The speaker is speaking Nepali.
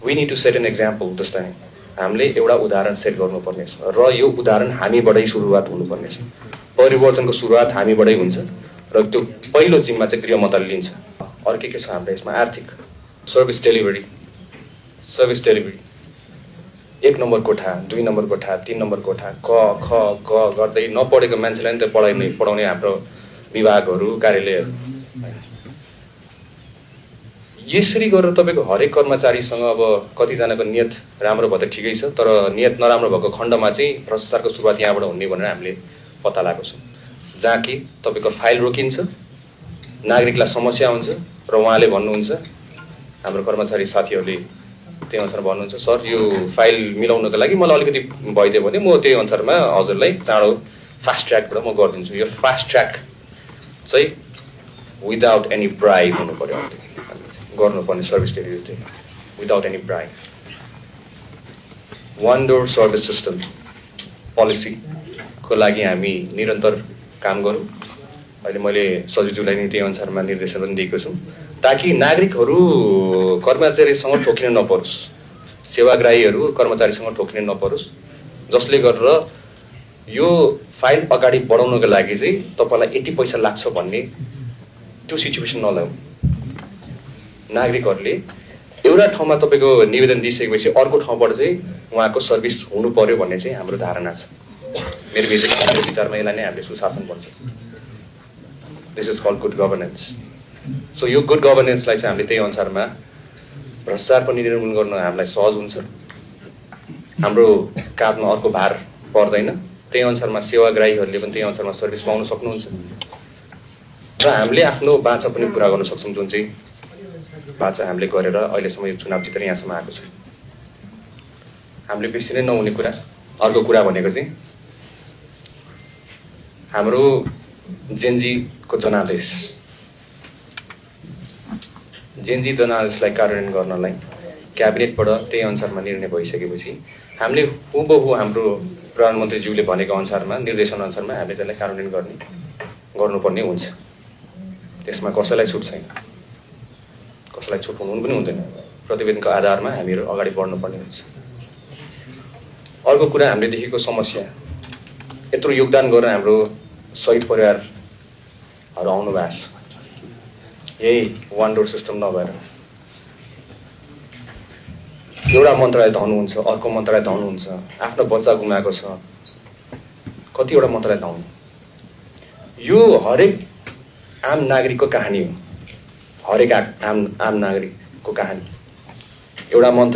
We need to set an example जस्तै हामीले एउटा उदाहरण सेट गर्नुपर्ने छ र यो उदाहरण हामीबाटै सुरुवात हुनुपर्ने छ। परिवर्तनको सुरुवात हामीबाटै हुन्छ र त्यो पहिलो जिम्मा चाहिँ गृह मन्त्रालयले लिन्छ। अर्को के छ हाम्रो यसमा आर्थिक सर्भिस डेलिभरी 1 नम्बर कोठा 2 नम्बर कोठा 3 नम्बर कोठा क ख ग गर्दै नपढेको मान्छेलाई नि त पढाउने हाम्रो विभागहरू कार्यालयहरू। यसरी गरेर तपाईको हरेक कर्मचारीसँग अब कतिजनाको नियत राम्रो भए त ठिकै छ, तर नियत नराम्रो भएको खण्डमा चाहिँ भ्रष्टाचारको सुरुवात यहाँबाट हुने भनेर हामीले पत्ता लगाएको छौँ। जहाँ कि तपाईको फाइल रोकिन्छ, नागरिकलाई समस्या हुन्छ र उहाँले भन्नुहुन्छ, हाम्रो कर्मचारी साथीहरूले त्यही अनुसार भन्नुहुन्छ, सर यो फाइल मिलाउनको लागि मलाई अलिकति भइदियो भने म त्यही अनुसारमा हजुरलाई चाँडो फास्ट ट्र्याकबाट म गरिदिन्छु। यो फास्ट ट्र्याक चाहिँ विदाउट एनी ब्राइब हुनु पर्यो, गर्नुपर्ने सर्भिस डेलिभरी चाहिँ without any bribe. One door service system पोलिसीको लागि हामी निरन्तर काम गरौँ। अहिले मैले सचिवज्यूलाई नि त्यही अनुसारमा निर्देशन पनि दिएको छु, ताकि नागरिकहरू कर्मचारीसँग ठोकिन नपरोस्, सेवाग्राहीहरू कर्मचारीसँग ठोकिन नपरोस्, जसले गरेर यो फाइल अगाडि बढाउनको लागि चाहिँ तपाईँलाई यति पैसा लाग्छ भन्ने त्यो सिचुएसन नल्याऊ। नागरिकहरूले एउटा ठाउँमा तपाईँको निवेदन दिइसकेपछि अर्को ठाउँबाट चाहिँ उहाँको सर्भिस हुनु पर्यो भन्ने चाहिँ हाम्रो धारणा छ। मेरो विचारमा यसलाई नै हामीले सुशासन भन्छ। This is called good governance. So यो गुड गभर्नेन्सलाई चाहिँ हामीले त्यही अनुसारमा भ्रष्टाचार पनि निर्मूलन गर्न हामीलाई सहज हुन्छ, हाम्रो काँधमा अर्को भार पर्दैन, त्यही अनुसारमा सेवाग्राहीहरूले पनि त्यही अनुसारमा सर्भिस पाउन सक्नुहुन्छ र हामीले आफ्नो बाचा पनि पुरा गर्न सक्छौँ, जुन चाहिँ बाचा हामीले गरेर अहिलेसम्म यो चुनाव जितेर यहाँसम्म आएको छ। हामीले बिर्सिनै नहुने कुरा अर्को कुरा भनेको चाहिँ हाम्रो जेनजीको जनादेश। जेनजी जनादेशलाई कार्यान्वयन गर्नलाई क्याबिनेटबाट त्यही अनुसारमा निर्णय भइसकेपछि हामीले हुबहु हाम्रो प्रधानमन्त्रीज्यूले भनेको अनुसारमा निर्देशन अनुसारमा हामीले त्यसलाई कार्यान्वयन गर्नुपर्ने हुन्छ। त्यसमा कसैलाई छुट छैन, कसैलाई छुट हुनु पनि हुँदैन। प्रतिवेदनको आधारमा हामीहरू अगाडि बढ्नुपर्ने हुन्छ। अर्को कुरा हामीले देखेको समस्या, यत्रो योगदान गरेर हाम्रो शहीद परिवारहरू आउनु भएको छ, यही वान डोर सिस्टम नभएर एउटा मन्त्रालय धाउनुहुन्छ, अर्को मन्त्रालय धाउनुहुन्छ, आफ्नो बच्चा गुमाएको छ, कतिवटा मन्त्रालय धाउनु। यो हरेक आम नागरिकको कहानी हो, हरेक आम नागरिकको कहानी। एउटा मन्त्र